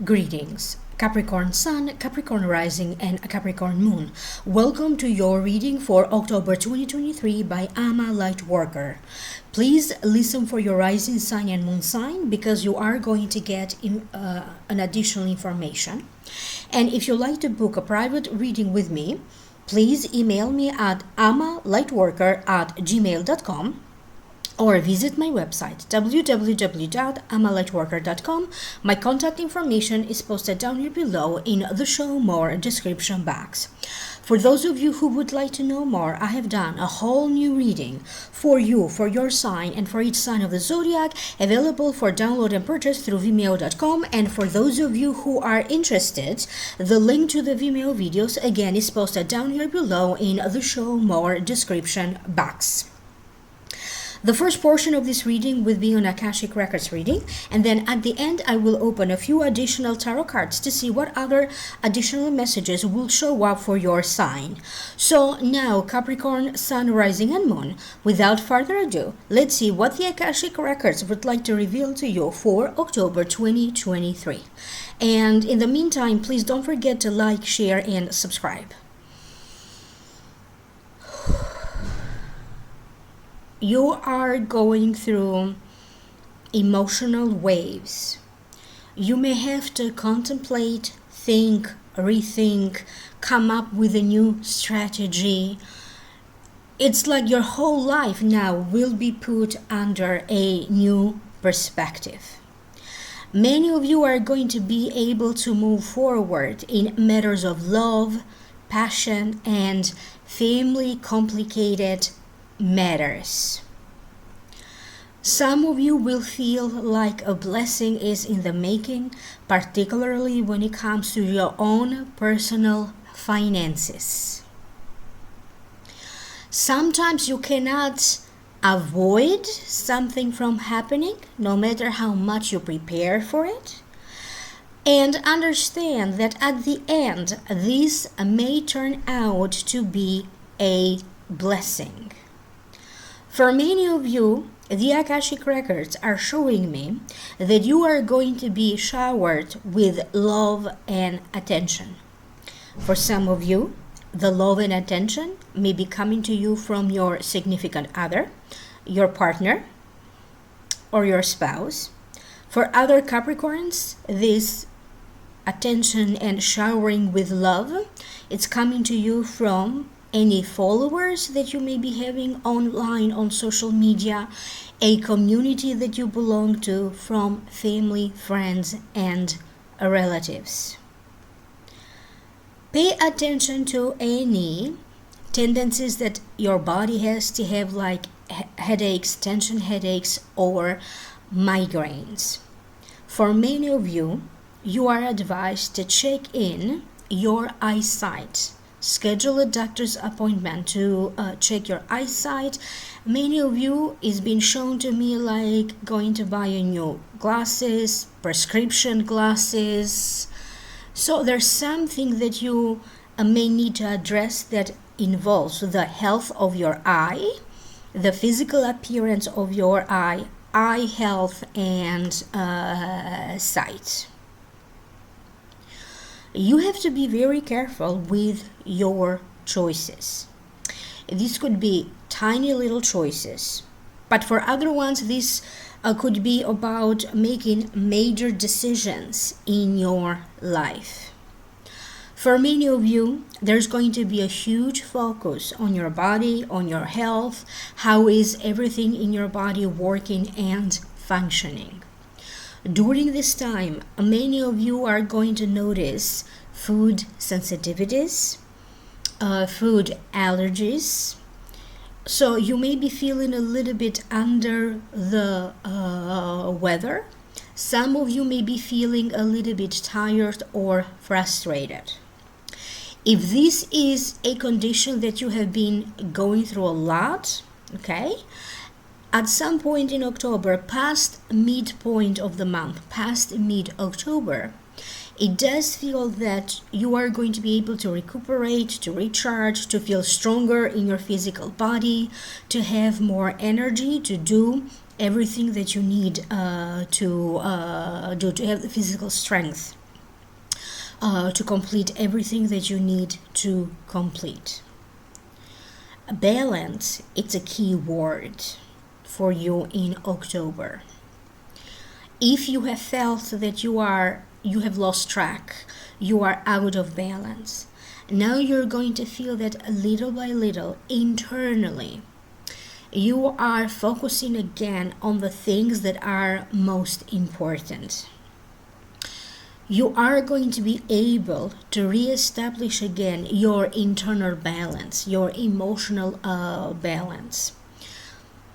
Greetings, Capricorn Sun, Capricorn Rising, and Capricorn Moon. Welcome to your reading for October 2023 by LightWorker. Please listen for your rising sign and moon sign because you are going to get an additional information. And if you'd like to book a private reading with me, please email me at amalightworker@gmail.com or visit my website www.amalightworker.com. My contact information is posted down here below in the show more description box. For those of you who would like to know more, I have done a whole new reading for you, for your sign, and for each sign of the zodiac, available for download and purchase through vimeo.com. And for those of you who are interested, the link to the Vimeo videos again is posted down here below in the show more description box. The first portion of this reading will be an Akashic Records reading, and then at the end I will open a few additional tarot cards to see what other additional messages will show up for your sign. So now, Capricorn, Sun, Rising, and Moon, without further ado, let's see what the Akashic Records would like to reveal to you for October 2023. And in the meantime, please don't forget to like, share, and subscribe. You are going through emotional waves. You may have to contemplate, think, rethink, come up with a new strategy. It's like your whole life now will be put under a new perspective. Many of you are going to be able to move forward in matters of love, passion, and family complicated matters. Some of you will feel like a blessing is in the making, particularly when it comes to your own personal finances. Sometimes you cannot avoid something from happening, no matter how much you prepare for it. And understand that at the end, this may turn out to be a blessing. For many of you, the Akashic Records are showing me that you are going to be showered with love and attention. For some of you, the love and attention may be coming to you from your significant other, your partner, or your spouse. For other Capricorns, this attention and showering with love, it's coming to you from any followers that you may be having online on social media, a community that you belong to, from family, friends, and relatives. Pay attention to any tendencies that your body has to have, like headaches, tension headaches, or migraines. For many of you, you are advised to check in your eyesight. Schedule a doctor's appointment to check your eyesight. Many of you, it's been shown to me like going to buy a new glasses, prescription glasses. So there's something that you may need to address that involves the health of your eye, the physical appearance of your eye health, and sight. You have to be very careful with your choices. This could be tiny little choices, but for other ones, this could be about making major decisions in your life. For many of you, there's going to be a huge focus on your body, on your health. How is everything in your body working and functioning? During this time, many of you are going to notice food sensitivities, food allergies. So you may be feeling a little bit under the weather. Some of you may be feeling a little bit tired or frustrated. If this is a condition that you have been going through a lot, okay, at some point in October, past midpoint of the month, past mid-October, It does feel that you are going to be able to recuperate, to recharge, to feel stronger in your physical body, to have more energy to do everything that you need to do, to have the physical strength to complete everything that you need to complete. Balance, it's a key word for you in October. If you have felt that you have lost track, you are out of balance, now you're going to feel that little by little internally you are focusing again on the things that are most important. You are going to be able to reestablish again your internal balance, your emotional balance,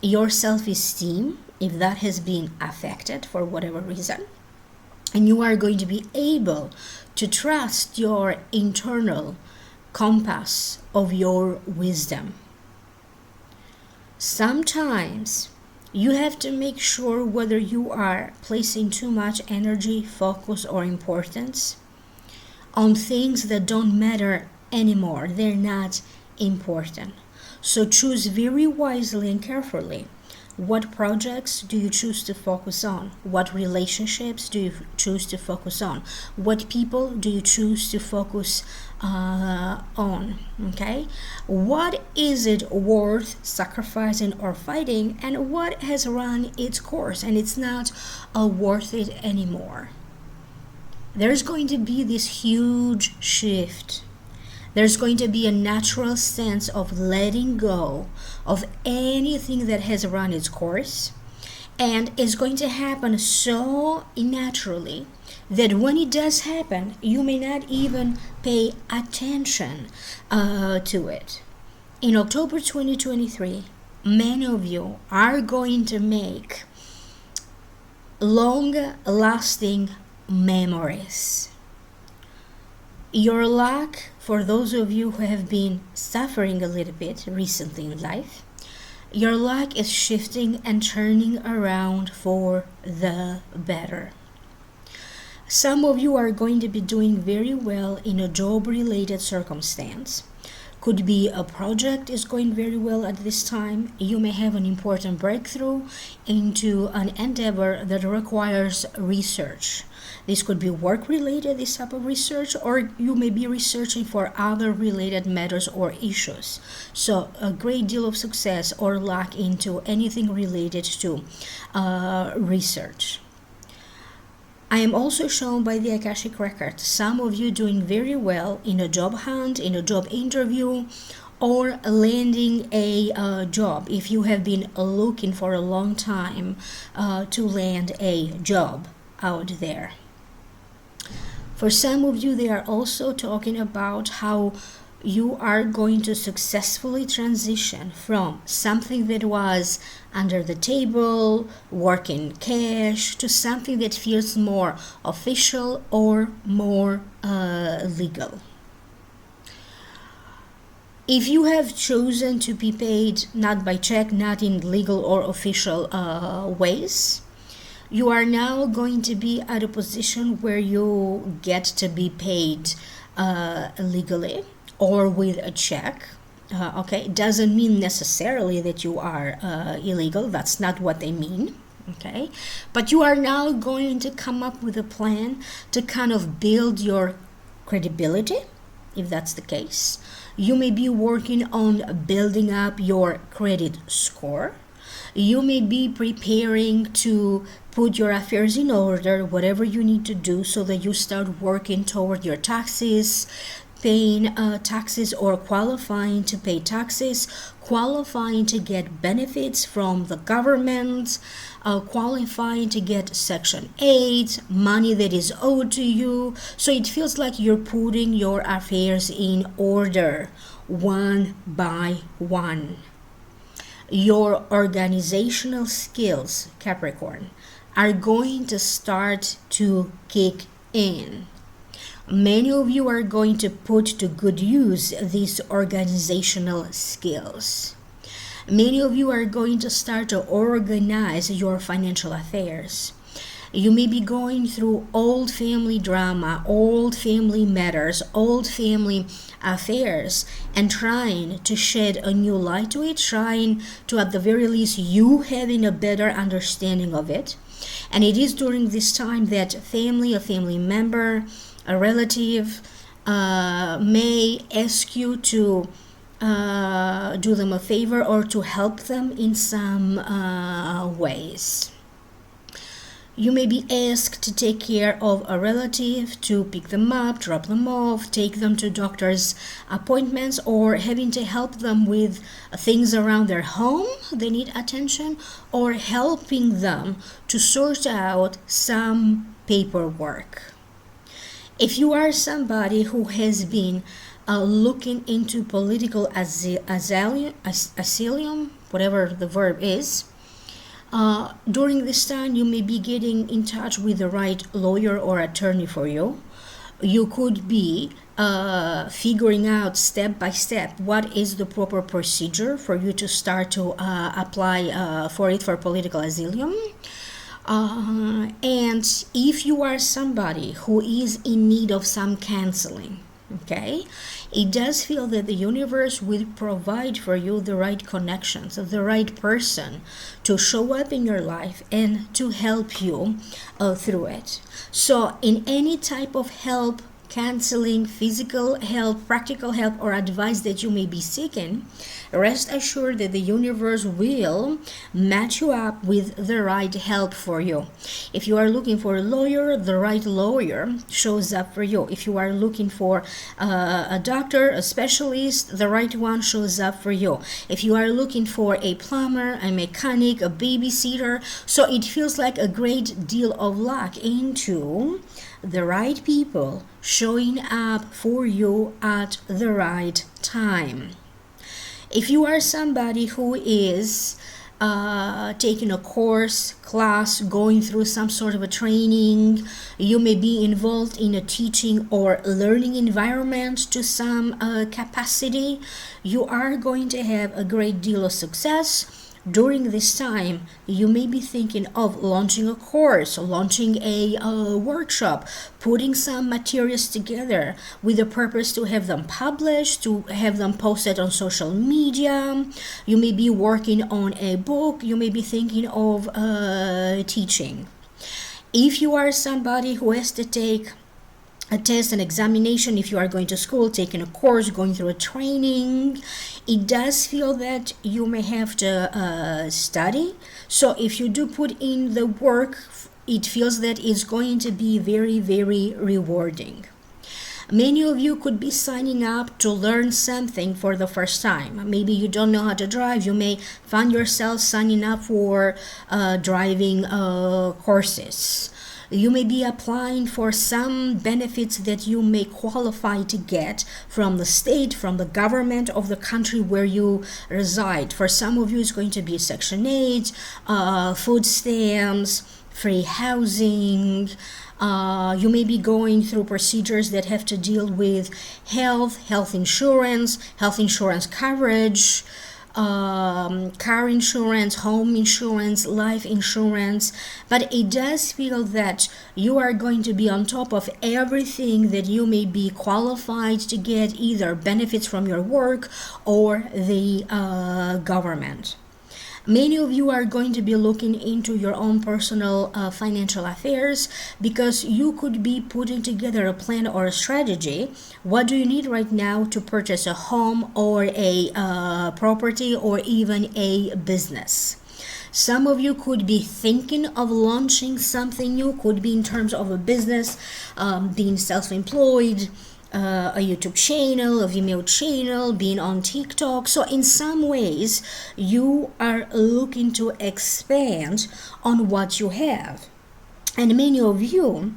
your self-esteem, if that has been affected for whatever reason. And you are going to be able to trust your internal compass of your wisdom. Sometimes you have to make sure whether you are placing too much energy, focus, or importance on things that don't matter anymore. They're not important. So choose very wisely and carefully. What projects do you choose to focus on? What relationships do you choose to focus on? What people do you choose to focus on? Okay? What is it worth sacrificing or fighting, and what has run its course and it's not worth it anymore? There's going to be this huge shift. There's going to be a natural sense of letting go of anything that has run its course, and it's going to happen so naturally that when it does happen, you may not even pay attention to it. In October 2023, many of you are going to make long-lasting memories. Your luck, for those of you who have been suffering a little bit recently in life, your luck is shifting and turning around for the better. Some of you are going to be doing very well in a job-related circumstance. Could be a project is going very well at this time. You may have an important breakthrough into an endeavor that requires research. This could be work-related, this type of research, or you may be researching for other related matters or issues. So a great deal of success or luck into anything related to research. I am also shown by the Akashic Record, some of you doing very well in a job hunt, in a job interview, or landing a job if you have been looking for a long time to land a job out there. For some of you, they are also talking about how you are going to successfully transition from something that was under the table, working cash, to something that feels more official or more legal. If you have chosen to be paid not by check, not in legal or official ways, you are now going to be at a position where you get to be paid legally or with a check. Okay, it doesn't mean necessarily that you are illegal. That's not what they mean. Okay, but you are now going to come up with a plan to kind of build your credibility, if that's the case. You may be working on building up your credit score. You may be preparing to put your affairs in order, whatever you need to do, so that you start working toward your taxes, paying taxes or qualifying to pay taxes, qualifying to get benefits from the government, qualifying to get Section 8, money that is owed to you. So it feels like you're putting your affairs in order one by one. Your organizational skills, Capricorn, are going to start to kick in. Many of you are going to put to good use these organizational skills. Many of you are going to start to organize your financial affairs. You may be going through old family drama, old family matters, old family affairs, and trying to shed a new light to it, trying to, at the very least, you having a better understanding of it. And it is during this time that a family member, a relative may ask you to do them a favor or to help them in some ways. You may be asked to take care of a relative, to pick them up, drop them off, take them to doctor's appointments, or having to help them with things around their home they need attention, or helping them to sort out some paperwork. If you are somebody who has been looking into political asylum, whatever the verb is, during this time you may be getting in touch with the right lawyer or attorney for you. You could be figuring out step by step what is the proper procedure for you to start to apply for political asylum. And if you are somebody who is in need of some counseling, okay, it does feel that the universe will provide for you the right connections, the right person to show up in your life and to help you through it. So in any type of help, counseling, physical help, practical help, or advice that you may be seeking, rest assured that the universe will match you up with the right help for you. If you are looking for a lawyer, the right lawyer shows up for you. If you are looking for a doctor, a specialist, the right one shows up for you. If you are looking for a plumber, a mechanic, a babysitter, so it feels like a great deal of luck into the right people showing up for you at the right time. If you are somebody who is taking a course, class, going through some sort of a training, you may be involved in a teaching or learning environment to some capacity, you are going to have a great deal of success. During this time, you may be thinking of launching a course, launching a workshop, putting some materials together with the purpose to have them published, to have them posted on social media. You may be working on a book. You may be thinking of teaching. If you are somebody who has to take a test, an examination, if you are going to school, taking a course, going through a training, it does feel that you may have to study. So if you do put in the work, it feels that it's going to be very, very rewarding. Many of you could be signing up to learn something for the first time. Maybe you don't know how to drive. You may find yourself signing up for driving courses. You may be applying for some benefits that you may qualify to get from the state, from the government of the country where you reside. For some of you, it's going to be Section 8, food stamps, free housing. You may be going through procedures that have to deal with health insurance coverage, car insurance, home insurance, life insurance, but it does feel that you are going to be on top of everything that you may be qualified to get, either benefits from your work or the government. Many of you are going to be looking into your own personal financial affairs because you could be putting together a plan or a strategy. What do you need right now to purchase a home or a property or even a business? Some of you could be thinking of launching something new, could be in terms of a business, being self-employed, a YouTube channel, a Vimeo channel, being on TikTok. So in some ways, you are looking to expand on what you have. And many of you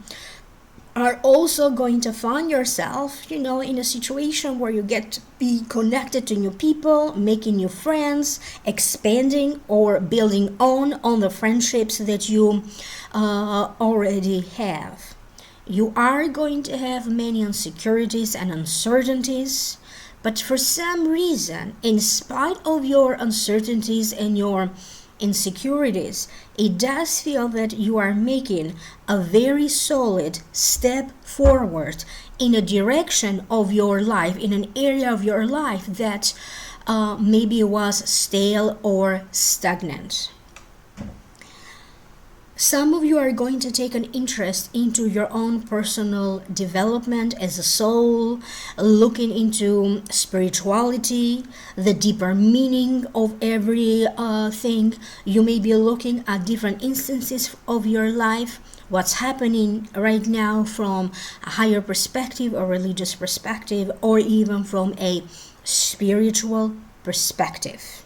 are also going to find yourself, in a situation where you get to be connected to new people, making new friends, expanding or building on the friendships that you already have. You are going to have many insecurities and uncertainties, but for some reason, in spite of your uncertainties and your insecurities, it does feel that you are making a very solid step forward in a direction of your life, in an area of your life that maybe was stale or stagnant. Some of you are going to take an interest into your own personal development as a soul, looking into spirituality, the deeper meaning of every thing. You may be looking at different instances of your life, what's happening right now from a higher perspective or religious perspective, or even from a spiritual perspective.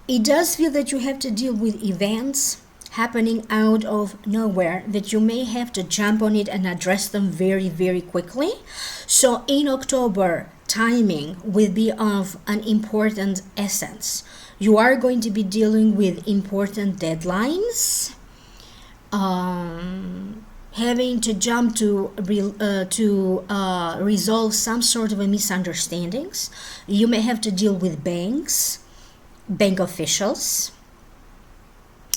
It does feel that you have to deal with events happening out of nowhere, that you may have to jump on it and address them very, very quickly. So in October, timing will be of an important essence. You are going to be dealing with important deadlines, having to jump to resolve some sort of a misunderstandings. You may have to deal with bank officials,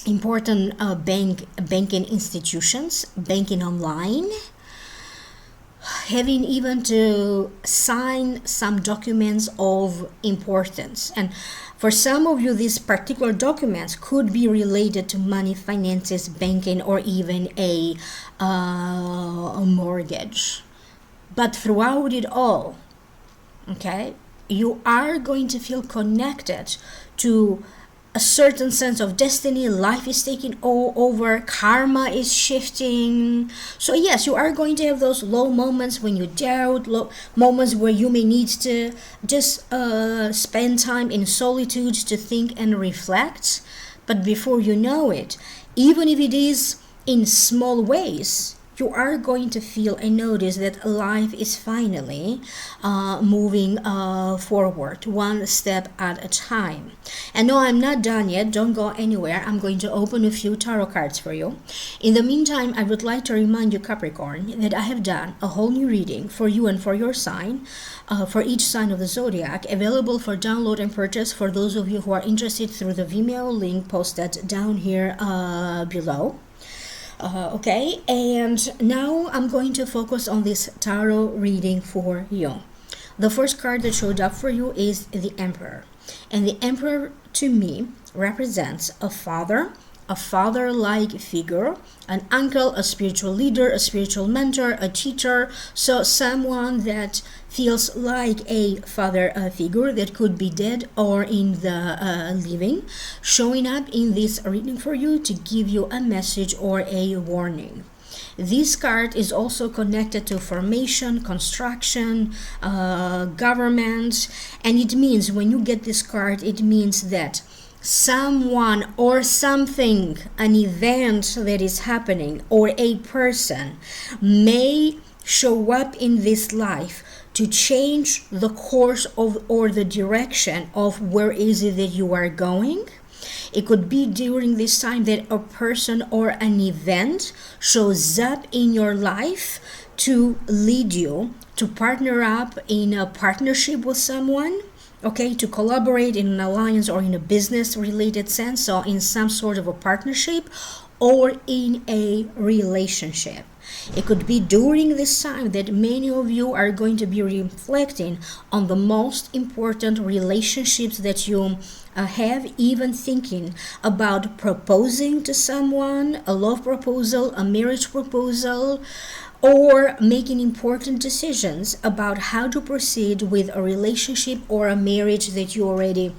important banking institutions, banking online, having even to sign some documents of importance. And for some of you, these particular documents could be related to money, finances, banking, or even a mortgage. But throughout it all, okay, you are going to feel connected to a certain sense of destiny. Life is taking over, karma is shifting. So yes, you are going to have those low moments when you doubt, low moments where you may need to just spend time in solitude to think and reflect. But before you know it, even if it is in small ways, you are going to feel and notice that life is finally moving forward, one step at a time. And no, I'm not done yet. Don't go anywhere. I'm going to open a few tarot cards for you. In the meantime, I would like to remind you, Capricorn, that I have done a whole new reading for you and for your sign, for each sign of the zodiac, available for download and purchase for those of you who are interested through the Vimeo link posted down here below. Okay, and now I'm going to focus on this tarot reading for you. The first card that showed up for you is the Emperor. And the Emperor, to me, represents a father-like figure, an uncle, a spiritual leader, a spiritual mentor, a teacher. So someone that feels like a father figure that could be dead or in the living, showing up in this reading for you to give you a message or a warning. This card is also connected to formation, construction, government, and it means when you get this card, it means that someone or something, an event that is happening, or a person may show up in this life to change the course of or the direction of where is it that you are going. It could be during this time that a person or an event shows up in your life to lead you to partner up in a partnership with someone, okay, to collaborate in an alliance or in a business related sense, so in some sort of a partnership or in a relationship. It could be during this time that many of you are going to be reflecting on the most important relationships that you have, even thinking about proposing to someone, a love proposal, a marriage proposal, or making important decisions about how to proceed with a relationship or a marriage that you already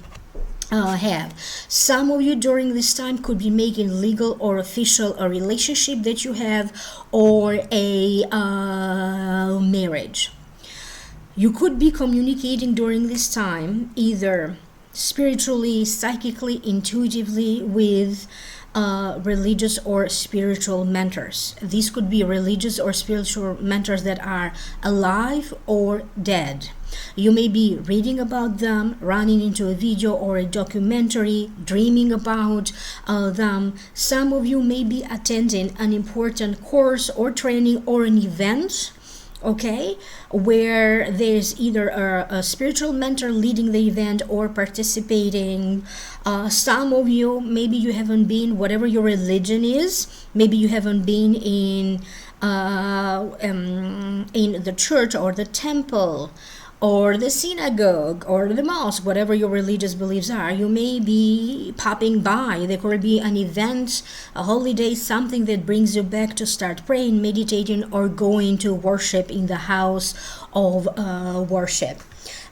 have. Some of you during this time could be making legal or official a relationship that you have or a marriage. You could be communicating during this time either spiritually, psychically, intuitively with religious or spiritual mentors. These could be religious or spiritual mentors that are alive or dead. You may be reading about them, running into a video or a documentary, dreaming about them. Some of you may be attending an important course or training or an event okay, where there's either a spiritual mentor leading the event or participating. Some of you, maybe you haven't been, whatever your religion is, maybe you haven't been in the church or the temple or the synagogue or the mosque, whatever your religious beliefs are. You may be popping by. There could be an event, a holiday, something that brings you back to start praying, meditating, or going to worship in the house of worship.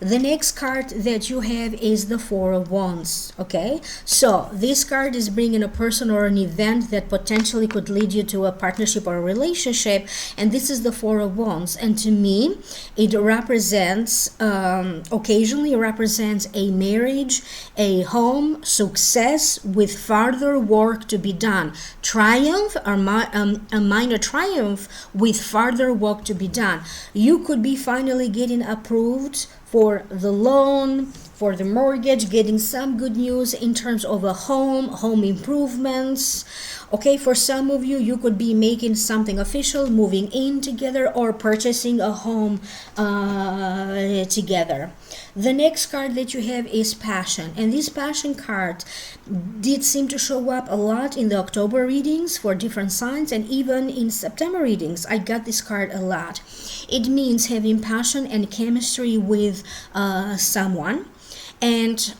The next card that you have is the Four of Wands, okay? So this card is bringing a person or an event that potentially could lead you to a partnership or a relationship, and this is the Four of Wands. And to me, it represents, occasionally represents a marriage, a home, success with further work to be done. Triumph, or a minor triumph with further work to be done. You could be finally getting approved for the loan, for the mortgage, getting some good news in terms of a home improvements. Okay, for some of you, you could be making something official, moving in together, or purchasing a home together. The next card that you have is Passion, and this Passion card did seem to show up a lot in the October readings for different signs, and even in September readings I got this card a lot. It means having passion and chemistry with someone, and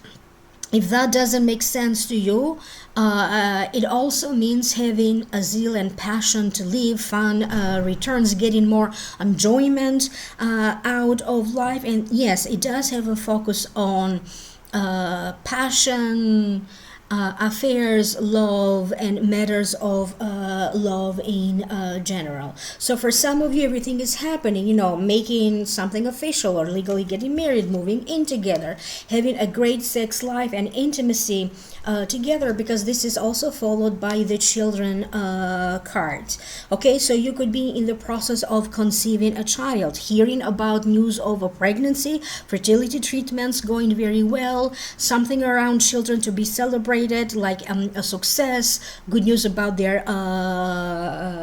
if that doesn't make sense to you, it also means having a zeal and passion to live, fun returns, getting more enjoyment out of life. And yes, it does have a focus on passion, affairs, love, and matters of love in general. So for some of you, everything is happening, making something official or legally getting married, moving in together, having a great sex life and intimacy together, because this is also followed by the children card. Okay, so you could be in the process of conceiving a child, hearing about news of a pregnancy, fertility treatments going very well, something around children to be celebrated, like a success, good news about their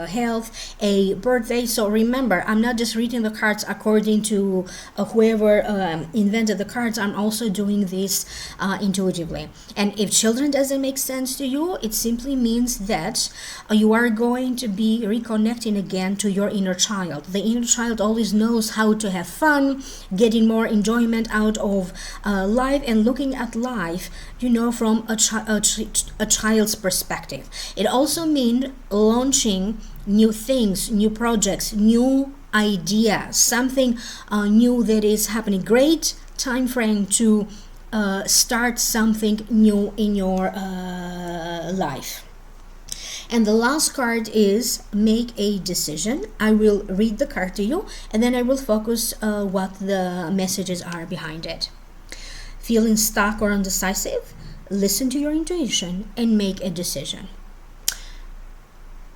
health, a birthday. So remember, I'm not just reading the cards according to whoever invented the cards. I'm also doing this intuitively. And if children doesn't make sense to you, it simply means that you are going to be reconnecting again to your inner child. The inner child always knows how to have fun, getting more enjoyment out of life, and looking at life, from a child's perspective. It also means launching new things, new projects, new ideas, something new that is happening. Great time frame to start something new in your life. And the last card is make a decision. I will read the card to you, and then I will focus what the messages are behind it. Feeling stuck or undecisive? Listen to your intuition and make a decision.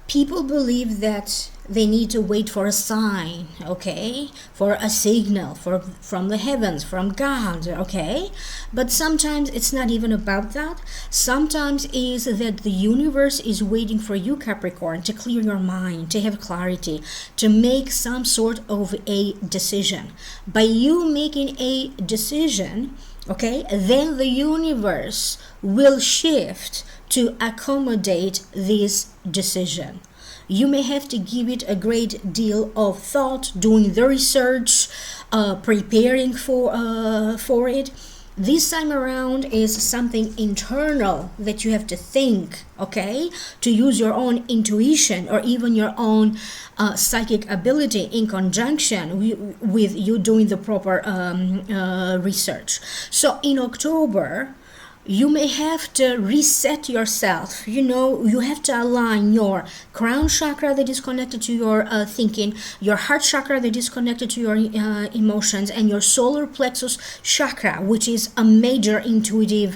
People believe that they need to wait for a sign, okay, for a signal from the heavens, from God, okay? But sometimes it's not even about that. Sometimes is that the universe is waiting for you, Capricorn, to clear your mind, to have clarity, to make some sort of a decision. By you making a decision, okay, then the universe will shift to accommodate this decision. You may have to give it a great deal of thought, doing the research, preparing for it. This time around is something internal that you have to think, okay? To use your own intuition or even your own psychic ability in conjunction with you doing the proper research. So in October, you may have to reset yourself. You have to align your crown chakra that is connected to your thinking, your heart chakra that is connected to your emotions, and your solar plexus chakra, which is a major intuitive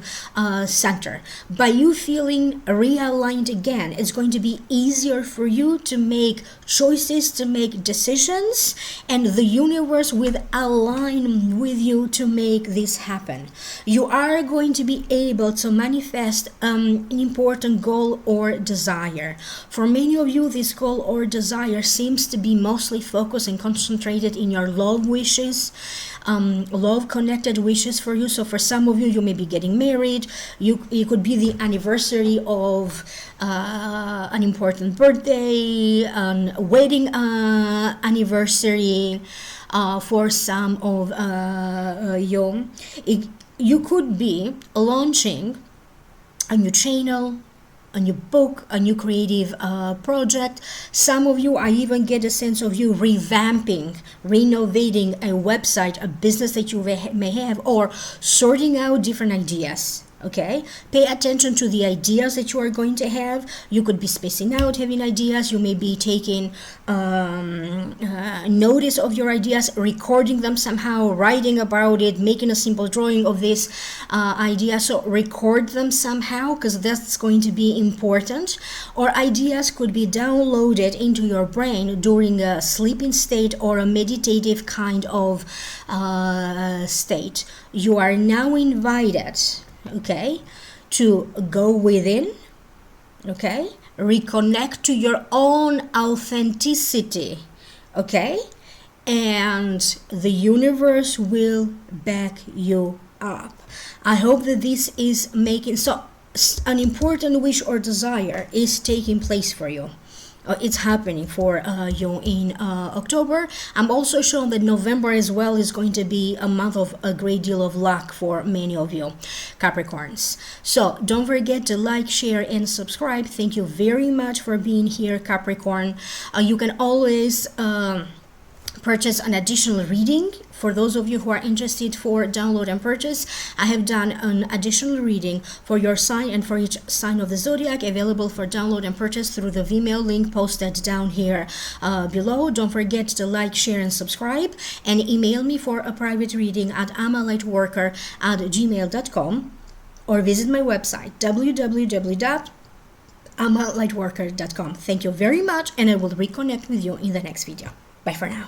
center. By you feeling realigned again, it's going to be easier for you to make choices, to make decisions, and the universe will align with you to make this happen. You are going to be able to manifest an important goal or desire. For many of you, this goal or desire seems to be mostly focused and concentrated in your love wishes, love connected wishes for you. So for some of you, you may be getting married. It could be the anniversary of an important birthday, a wedding anniversary. For some of you, you could be launching a new channel, a new book, a new creative project. Some of you, I even get a sense of you revamping, renovating a website, a business that you may have, or sorting out different ideas. Okay, pay attention to the ideas that you are going to have. You could be spacing out, having ideas. You may be taking notice of your ideas, recording them somehow, writing about it, making a simple drawing of this idea. So record them somehow, because that's going to be important. Or ideas could be downloaded into your brain during a sleeping state or a meditative kind of state. You are now invited, okay, to go within, okay, reconnect to your own authenticity, okay, and the universe will back you up. I hope that this is making, so an important wish or desire is taking place for you. It's happening for you in October. I'm also shown that November as well is going to be a month of a great deal of luck for many of you Capricorns. So don't forget to like, share, and subscribe. Thank you very much for being here, Capricorn. You can always purchase an additional reading. For those of you who are interested for download and purchase, I have done an additional reading for your sign and for each sign of the zodiac, available for download and purchase through the Vimeo link posted down here below. Don't forget to like, share, and subscribe, and email me for a private reading at amalightworker@gmail.com, or visit my website www.amalightworker.com. Thank you very much, and I will reconnect with you in the next video. Bye for now.